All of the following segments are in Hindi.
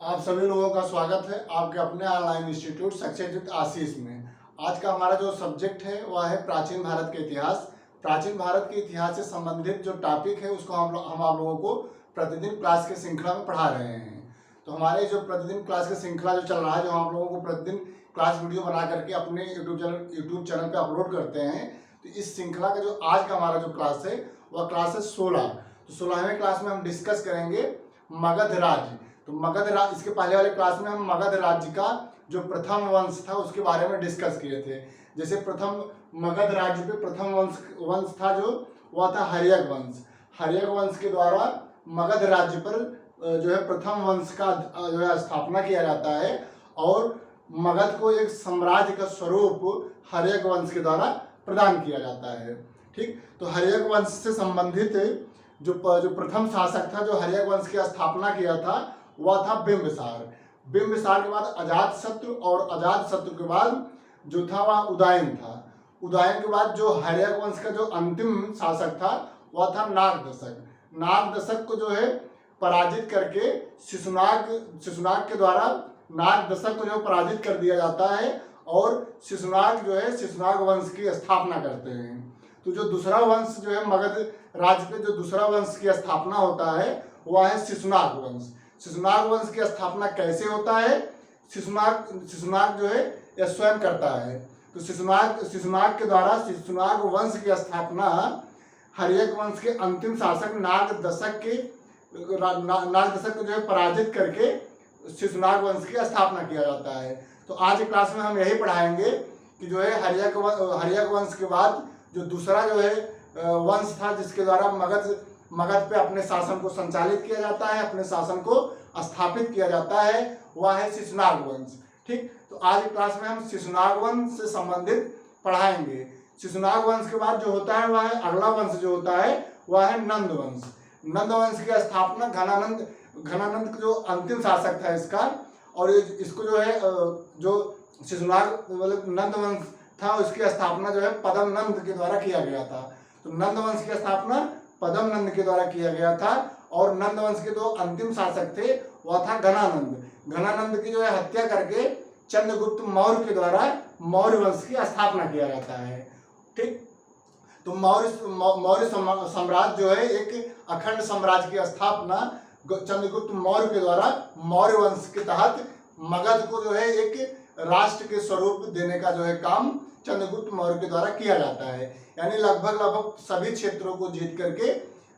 आप सभी लोगों का स्वागत है आपके अपने ऑनलाइन इंस्टीट्यूट सक्सेस विद आशीष में। आज का हमारा जो सब्जेक्ट है वह है प्राचीन भारत के इतिहास। प्राचीन भारत के इतिहास से संबंधित जो टॉपिक है उसको हम आप लोगों को प्रतिदिन क्लास के श्रृंखला में पढ़ा रहे हैं। तो हमारे जो प्रतिदिन क्लास की श्रृंखला जो चल रहा है, जो हम आप लोगों को प्रतिदिन क्लास वीडियो बना करके अपने यूट्यूब चैनल पर अपलोड करते हैं, तो इस श्रृंखला का जो आज का हमारा जो क्लास है वह क्लास है 16। तो 16वें क्लास में हम डिस्कस करेंगे मगध राज्य। तो मगध राज्य, इसके पहले वाले क्लास में हम मगध राज्य का जो प्रथम वंश था उसके बारे में डिस्कस किए थे। जैसे प्रथम मगध राज्य पे प्रथम वंश था जो वह था हर्यक वंश। हर्यक वंश के द्वारा मगध राज्य पर जो है प्रथम वंश का जो है स्थापना किया जाता है और मगध को एक साम्राज्य का स्वरूप हर्यक वंश के द्वारा प्रदान किया जाता है। ठीक, तो हर्यक वंश से संबंधित जो प्रथम शासक था जो हर्यक वंश की स्थापना किया था वह था बिंबिसार। बिंबिसार के बाद अजातशत्रु और अजातशत्रु के बाद जो था वह उदयन था। उदयन के बाद जो हर्यक वंश का जो अंतिम शासक था वह था नागदशक। नागदशक को जो है पराजित करके शिशुनाग के द्वारा नागदशक को जो पराजित कर दिया जाता है और शिशुनाग जो है शिशुनाग वंश की स्थापना करते हैं। तो जो दूसरा वंश जो है मगध राज्य पे जो दूसरा वंश की स्थापना होता है वह है शिशुनाग वंश। शिशुनाग वंश की स्थापना कैसे होता है? शिशुनाग जो है यह स्वयं करता है। तो शिशुनाग के द्वारा शिशुनाग वंश की स्थापना हर्यक वंश के अंतिम शासक नागदशक को जो है पराजित करके शिशुनाग वंश की स्थापना किया जाता है। तो आज की क्लास में हम यही पढ़ाएंगे कि जो है हर्यक वंश के बाद जो दूसरा जो है वंश था जिसके द्वारा मगध पे अपने शासन को संचालित किया जाता है, अपने शासन को स्थापित किया जाता है, वह है शिशुनाग वंश। ठीक, तो आज की क्लास में हम शिशुनाग वंश से संबंधित पढ़ाएंगे। शिशुनाग वंश के बाद जो होता है वह है अगला वंश जो होता है वह है नंद वंश। नंद वंश की स्थापना घनानंद जो अंतिम शासक था इसका, और इसको जो है जो शिशुनाग मतलब नंद वंश था उसकी स्थापना जो है पद्मनंद के द्वारा किया गया था। तो नंद वंश की स्थापना पद्मनंद के द्वारा किया गया था और नंद वंश के दो अंतिम शासक थे वह था घनानंद। घनानंद की जो है हत्या करके चंद्रगुप्त मौर्य के द्वारा मौर्य वंश की स्थापना किया जाता है। ठीक, तो मौर्य साम्राज्य जो है एक अखंड साम्राज्य की स्थापना चंद्रगुप्त मौर्य के द्वारा मौर्य वंश के तहत मगध को जो है एक राष्ट्र के स्वरूप देने का जो है काम चंद्रगुप्त मौर्य के द्वारा किया जाता है। यानी लगभग सभी क्षेत्रों को जीत करके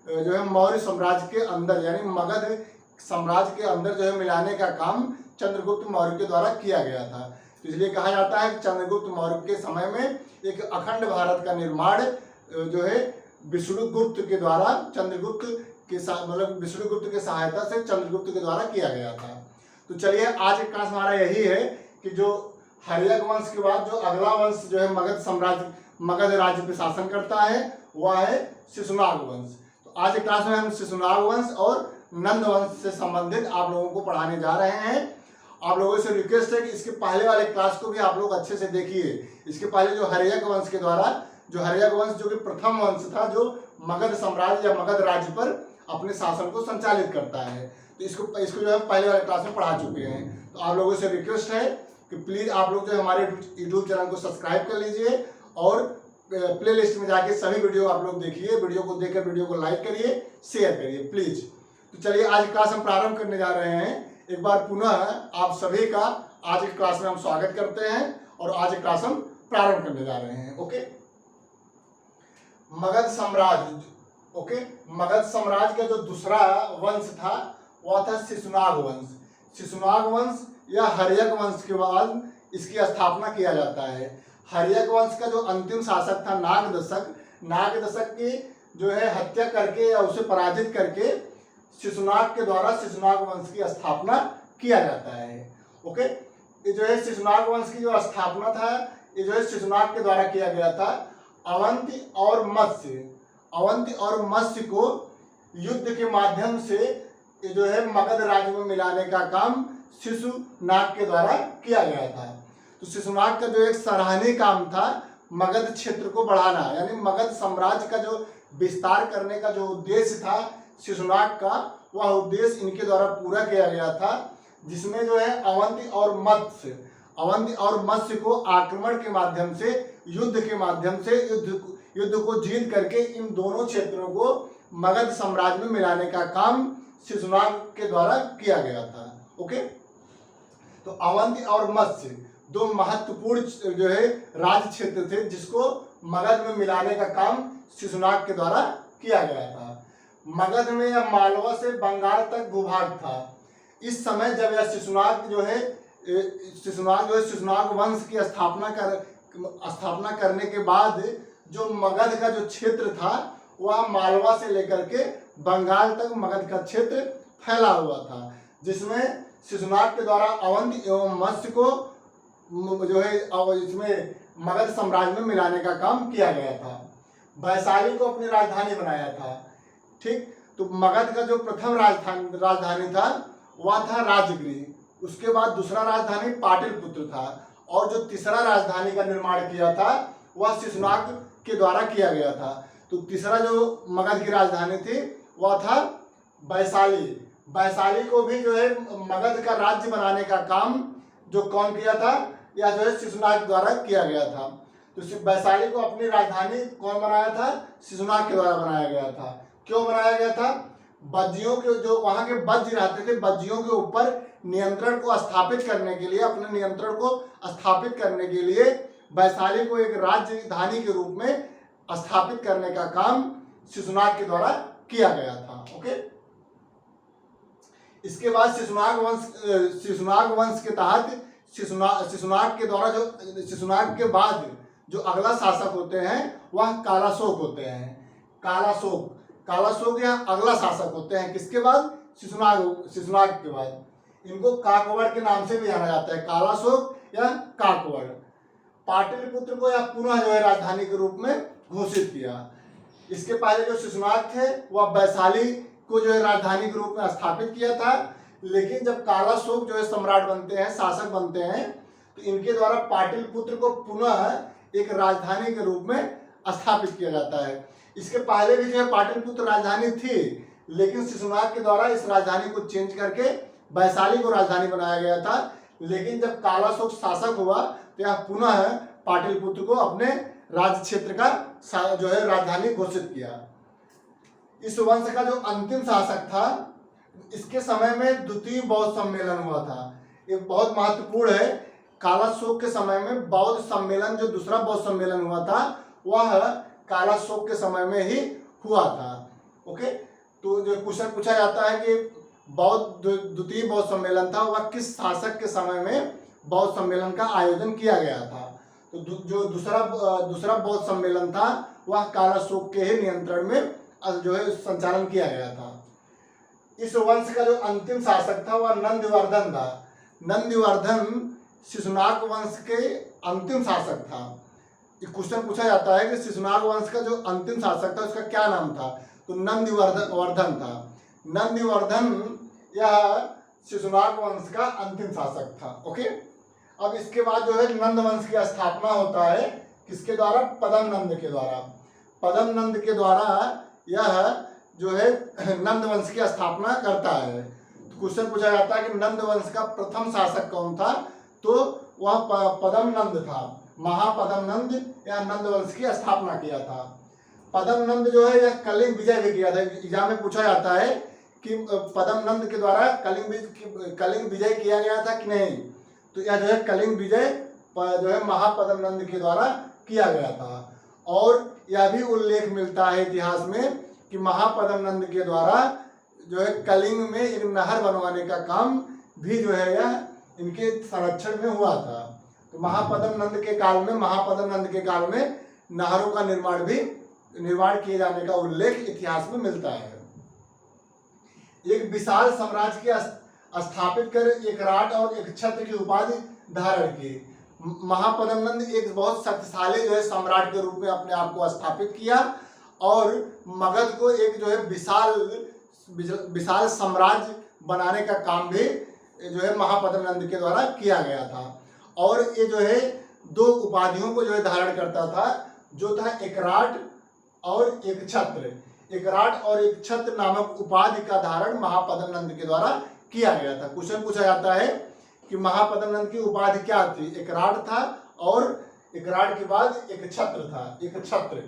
जो है मौर्य साम्राज्य के अंदर यानी मगध साम्राज्य के अंदर जो है मिलाने का काम चंद्रगुप्त मौर्य के द्वारा किया गया था। तो इसलिए कहा जाता है कि चंद्रगुप्त मौर्य के समय में एक अखंड भारत का निर्माण जो है विष्णुगुप्त के द्वारा विष्णुगुप्त के सहायता से चंद्रगुप्त के द्वारा किया गया था। तो चलिए आज का क्लास हमारा यही है कि जो हर्यक वंश के बाद जो अगला वंश जो है मगध राज्य पे शासन करता है वह है शिशुनाग वंश। तो आज की क्लास में हम शिशुनाग वंश और नंद वंश से संबंधित आप लोगों को पढ़ाने जा रहे हैं। आप लोगों से रिक्वेस्ट है कि इसके पहले वाले क्लास को भी आप लोग अच्छे से देखिए। इसके पहले जो हर्यक वंश के द्वारा जो हर्यक वंश जो कि प्रथम वंश था जो मगध साम्राज्य या मगध राज्य पर अपने शासन को संचालित करता है, तो इसको जो है पहले वाले क्लास में पढ़ा चुके हैं। तो आप लोगों से रिक्वेस्ट है कि प्लीज़ आप लोग जो हमारे यूट्यूब चैनल को सब्सक्राइब कर लीजिए और प्ले लिस्ट में जाके सभी वीडियो आप लोग देखिए। वीडियो को देखकर वीडियो को लाइक करिए, शेयर करिए प्लीज। तो चलिए आज क्लास हम प्रारंभ करने जा रहे हैं। एक बार पुनः आप सभी का आज की क्लास में हम स्वागत करते हैं और आज की क्लास हम प्रारंभ करने जा रहे हैं। ओके, मगध साम्राज्य। ओके, मगध साम्राज्य का जो दूसरा वंश था वह था शिशुनाग वंश। शिशुनाग वंश या हर्यक वंश के बाद इसकी स्थापना किया जाता है। हर्यक वंश का जो अंतिम शासक था नागदशक की जो है हत्या करके या उसे पराजित करके शिशुनाग के द्वारा शिशुनाग वंश की स्थापना किया जाता है। ओके, ये जो है शिशुनाग वंश की जो स्थापना था ये जो है शिशुनाग के द्वारा किया गया था। अवंती और मत्स्य को युद्ध के माध्यम से ये जो है मगध राज्य में मिलाने का काम शिशुनाग के द्वारा किया गया था। तो शिशुनाग का जो एक सराहनीय काम था मगध क्षेत्र को बढ़ाना, यानी मगध साम्राज्य का जो विस्तार करने का जो उद्देश्य था शिशुनाग का, वह उद्देश्य इनके द्वारा पूरा किया गया था। जिसमें जो है अवंती और मत्स्य को आक्रमण के माध्यम से, युद्ध के माध्यम से, युद्ध को जीत करके इन दोनों क्षेत्रों को मगध साम्राज्य में मिलाने का काम शिशुनाग के द्वारा किया गया था। ओके, तो अवंती और मत्स्य दो महत्वपूर्ण जो है राज्य क्षेत्र थे जिसको मगध में मिलाने का काम शिशुनाग के द्वारा किया गया था। मगध में या मालवा से बंगाल तक भूभाग था। इस समय जब यह शिशुनाग वंश की स्थापना करने के बाद जो मगध का जो क्षेत्र था वह मालवा से लेकर के बंगाल तक मगध का क्षेत्र फैला हुआ था, जिसमें शिशुनाग के द्वारा अवंती एवं मत्स्य को जो है इसमें मगध साम्राज्य में मिलाने का काम किया गया था। वैशाली को अपनी राजधानी बनाया था। ठीक, तो मगध का जो प्रथम राजधानी था वह था राजगृह। उसके बाद दूसरा राजधानी पाटलिपुत्र था और जो तीसरा राजधानी का निर्माण किया था वह शिशुनाग के द्वारा किया गया था। तो तीसरा जो मगध की राजधानी थी वह था वैशाली। वैशाली को भी जो है मगध का राज्य बनाने का काम जो कौन किया था, या जो है शिशुनाग द्वारा किया गया था। तो वैशाली को अपनी राजधानी कौन बनाया था? शिशुनाग के द्वारा बनाया गया था। क्यों बनाया गया था? बज्जियों के जो वहाँ के बज्ज रहते थे, बज्जियों के ऊपर नियंत्रण को स्थापित करने के लिए, अपने नियंत्रण को स्थापित करने के लिए वैशाली को एक राजधानी के रूप में स्थापित करने का काम शिशुनाग के द्वारा किया गया था। ओके, इसके बाद शिशुनाग वंश के तहत शिशुनाग के बाद जो अगला शासक होते हैं वह कालाशोक होते हैं। कालाशोक यहाँ अगला शासक होते हैं। किसके बाद? शिशुनाग के बाद। इनको काकवड़ के नाम से भी जाना जाता है, कालाशोक या काकवड़। पाटलिपुत्र को यह पुनः जो है राजधानी के रूप में घोषित किया। इसके पहले जो शिशुनाग थे वह वैशाली को जो है राजधानी के रूप में स्थापित किया था, लेकिन जब कालाशोक जो है सम्राट बनते हैं, शासक बनते हैं, तो इनके द्वारा पाटलिपुत्र को पुनः एक राजधानी के रूप में स्थापित किया जाता है। इसके पहले भी जो है पाटलिपुत्र राजधानी थी, लेकिन शिशुनाग के द्वारा इस राजधानी को चेंज करके वैशाली को राजधानी बनाया गया था। लेकिन जब कालाशोक शासक हुआ तो यह पुनः पाटलिपुत्र को अपने राज्य क्षेत्र का जो है राजधानी घोषित किया। इस वंश का जो अंतिम शासक था, इसके समय में द्वितीय बौद्ध सम्मेलन हुआ था। ये बहुत महत्वपूर्ण है। कालाशोक के समय में बौद्ध सम्मेलन, जो दूसरा बौद्ध सम्मेलन हुआ था, वह कालाशोक के समय में ही हुआ था। ओके, तो जो क्वेश्चन पूछा जाता है कि द्वितीय बौद्ध सम्मेलन था वह किस शासक के समय में बौद्ध सम्मेलन का आयोजन किया गया था? तो जो दूसरा बौद्ध सम्मेलन था वह कालाशोक के ही नियंत्रण में जो है संचालन किया गया था। इस वंश का जो अंतिम शासक था वह नंदवर्धन था। नंदवर्धन शिशुनाग वंश के अंतिम शासक था। एक क्वेश्चन पूछा जाता है कि शिशुनाग वंश का जो अंतिम शासक था उसका क्या नाम था? तो नंदवर्धन था। नंदवर्धन यह शिशुनाग वंश का अंतिम शासक था। ओके, अब इसके बाद जो है नंद वंश की स्थापना होता है। किसके द्वारा? पद्मनंद के द्वारा। पद्मनंद के द्वारा यह जो है नंद वंश की स्थापना करता है। तो क्वेश्चन पूछा जाता है कि नंद वंश का प्रथम शासक कौन था? तो वह पद्मनंद था। महापद्मनंद या नंद वंश की स्थापना किया था। पद्मनंद जो है यह कलिंग विजय भी किया था। एग्जाम में पूछा जाता है कि पद्मनंद के द्वारा कलिंग विजय किया गया था कि नहीं? तो यह जो है कलिंग विजय जो है महापद्मनंद के द्वारा किया गया था। और यह भी उल्लेख मिलता है इतिहास में कि महापद्मनंद के द्वारा जो है कलिंग में एक नहर बनवाने का काम भी जो है यह इनके संरक्षण में हुआ था। तो महापद्मनंद के काल में नहरों का निर्माण किए जाने का उल्लेख इतिहास में मिलता है। एक विशाल साम्राज्य के स्थापित कर एक राट और एक छत्र की उपाधि धारण की। महापद्मनंद एक बहुत शक्तिशाली जो है सम्राट के रूप में अपने आप को स्थापित किया और मगध को एक जो है विशाल साम्राज्य बनाने का काम भी जो है महापद्मनंद के द्वारा किया गया था। और ये जो है दो उपाधियों को जो है धारण करता था, जो था एक राट और एक छत्र। एक राट और एक छत्र नामक उपाधि का धारण महापद्मनंद के द्वारा किया गया था। क्वेश्चन पूछा जाता है कि महापद्मनंद की उपाधि क्या थी? एक राड था और एक राड के बाद एक छत्र था, एक छत्र।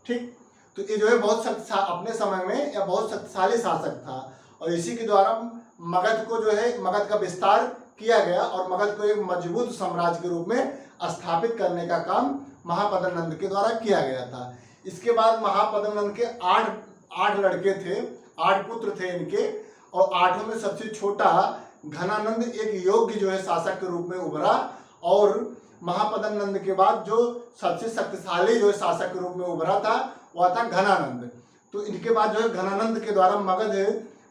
ठीक, तो ये जो है बहुत अपने समय में या बहुत शक्तिशाली शासक था और इसी के द्वारा मगध को जो है मगध का विस्तार किया गया और मगध को एक मजबूत साम्राज्य के रूप में स्थापित करने का काम महापद्मनंद के द्वारा किया गया था। इसके बाद महापद्मनंद के आठ लड़के थे, 8 पुत्र थे इनके, और 8 में सबसे छोटा घनानंद एक योग्य जो है शासक के रूप में उभरा और महापद्मनंद के बाद जो सबसे शक्तिशाली जो है शासक के रूप में उभरा था वह था घनानंद। तो इनके बाद जो है घनानंद के द्वारा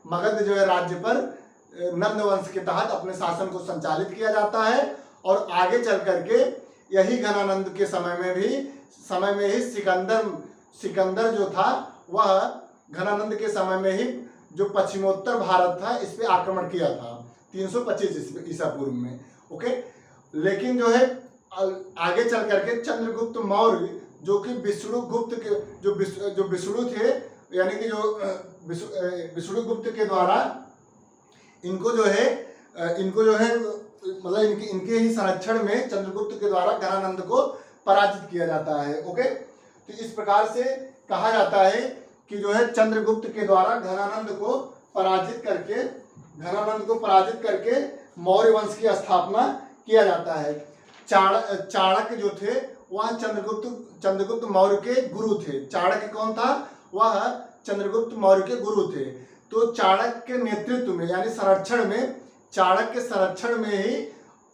मगध जो है राज्य पर नंद वंश के तहत अपने शासन को संचालित किया जाता है और आगे चल करके यही घनानंद के समय में ही सिकंदर जो था वह घनानंद के समय में ही जो पश्चिमोत्तर भारत था इस पे आक्रमण किया था 325 ईसा पूर्व में। ओके, लेकिन जो है आगे चल करके चंद्रगुप्त मौर्य जो कि विष्णुगुप्त के जो विष्णु थे, यानी कि जो विष्णुगुप्त के द्वारा इनको जो है मतलब इनके ही संरक्षण में चंद्रगुप्त के द्वारा घनानंद को पराजित किया जाता है। ओके, तो इस प्रकार से कहा जाता है कि जो है चंद्रगुप्त के द्वारा घनानंद को पराजित करके मौर्य वंश की स्थापना किया जाता है। चाणक्य जो थे वह चंद्रगुप्त मौर्य के गुरु थे। चाणक्य कौन था? वह चंद्रगुप्त मौर्य के गुरु थे। तो चाणक्य के नेतृत्व में यानी चाणक्य के संरक्षण में ही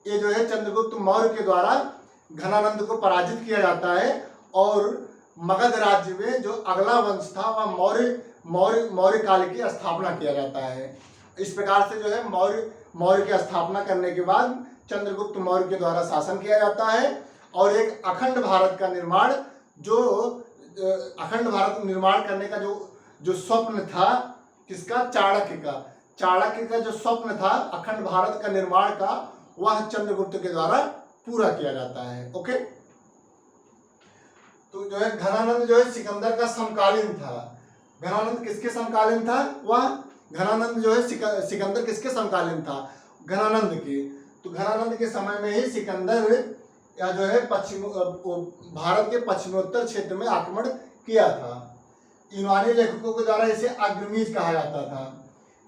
ये जो है चंद्रगुप्त मौर्य के द्वारा घनानंद को पराजित किया जाता है और मगध राज्य में जो अगला वंश था वह मौर्य काल की स्थापना किया जाता है। इस प्रकार से जो है मौर्य की स्थापना करने के बाद चंद्रगुप्त मौर्य के द्वारा शासन किया जाता है और एक अखंड भारत का निर्माण करने का जो स्वप्न था किसका? चाणक्य का जो स्वप्न था अखंड भारत का निर्माण का वह चंद्रगुप्त के द्वारा पूरा किया जाता है। ओके, तो जो है घनानंद जो है सिकंदर का समकालीन था। घनानंद किसके समकालीन था? वह घनानंद जो है सिकंदर किसके समकालीन था? घनानंद के। तो घनानंद के समय में ही सिकंदर या जो है भारत के पश्चिमोत्तर क्षेत्र में आक्रमण किया था। यूनानी लेखकों के द्वारा इसे अग्रमीज कहा जाता था।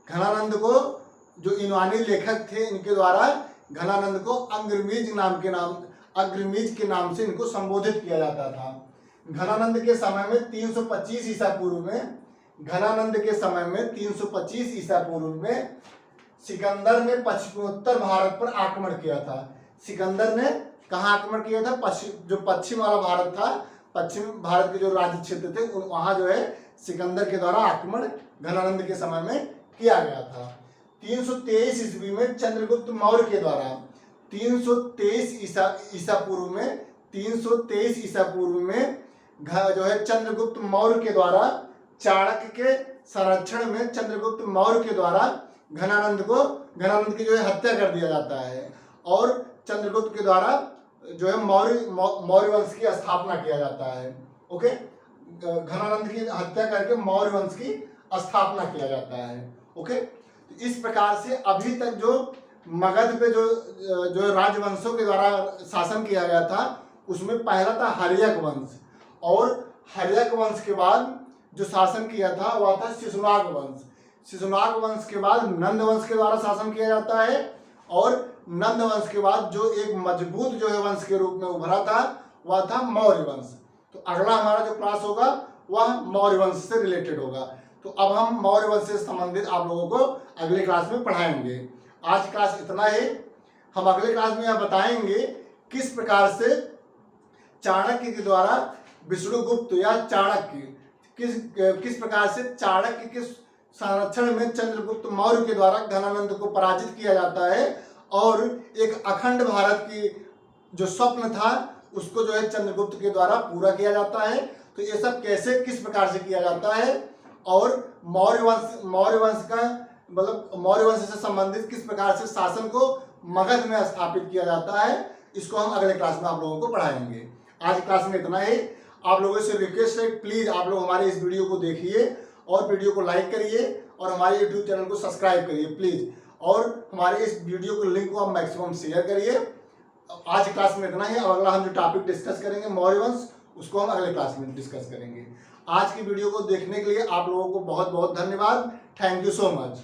घनानंद को जो यूनानी लेखक थे इनके द्वारा घनानंद को अग्रमीज के नाम से इनको संबोधित किया जाता था। घनानंद के समय में 325 ईसा पूर्व में सिकंदर ने पश्चिमोत्तर भारत पर आक्रमण किया था। सिकंदर ने कहाँ आक्रमण किया था? जो पश्चिम वाला भारत था, पश्चिम भारत के जो राज्य क्षेत्र थे वहां जो है सिकंदर के द्वारा आक्रमण घनानंद के समय में किया गया था। 323 ईस्वी में चंद्रगुप्त मौर्य के द्वारा 323 ईसा पूर्व में जो है चंद्रगुप्त मौर्य के द्वारा चाणक्य के संरक्षण में चंद्रगुप्त मौर्य के द्वारा घनानंद की जो है हत्या कर दिया जाता है और चंद्रगुप्त के द्वारा जो है मौर्य वंश की स्थापना किया जाता है। ओके, घनानंद की हत्या करके मौर्य वंश की स्थापना किया जाता है। ओके, तो इस प्रकार से अभी तक जो मगध पे जो राजवंशों के द्वारा शासन किया गया था उसमें पहला था हर्यक वंश और हर्यक वंश के बाद जो शासन किया था वह था शिशुनाग वंश। शिशुनाग वंश के बाद नंद वंश के द्वारा शासन किया जाता है और नंद वंश के बाद जो एक मजबूत जो है वंश के रूप में उभरा था वह था मौर्य वंश। तो अगला हमारा जो क्लास होगा वह मौर्य वंश से रिलेटेड होगा। तो अब हम मौर्य वंश से संबंधित आप लोगों को अगले क्लास में पढ़ाएंगे। आज क्लास इतना ही। हम अगले क्लास में यह बताएंगे किस प्रकार से चाणक्य के द्वारा विष्णुगुप्त या चाणक्य किस प्रकार से चाणक्य के संरक्षण में चंद्रगुप्त मौर्य के द्वारा घनानंद को पराजित किया जाता है और एक अखंड भारत की जो स्वप्न था उसको जो है चंद्रगुप्त के द्वारा पूरा किया जाता है। तो ये सब कैसे किस प्रकार से किया जाता है और मौर्य वंश से संबंधित किस प्रकार से शासन को मगध में स्थापित किया जाता है, इसको हम अगले क्लास में आप लोगों को पढ़ाएंगे। आज क्लास में इतना ही। आप लोगों से रिक्वेस्ट है प्लीज आप लोग हमारे इस वीडियो को देखिए और वीडियो को लाइक करिए और हमारे यूट्यूब चैनल को सब्सक्राइब करिए प्लीज। और हमारे इस वीडियो को लिंक को आप मैक्सिमम शेयर करिए। आज क्लास में इतना ही। अब अगला हम जो टॉपिक डिस्कस करेंगे मौर्य वंश, उसको हम अगले क्लास में डिस्कस करेंगे। आज की वीडियो को देखने के लिए आप लोगों को बहुत बहुत धन्यवाद। Thank you so much.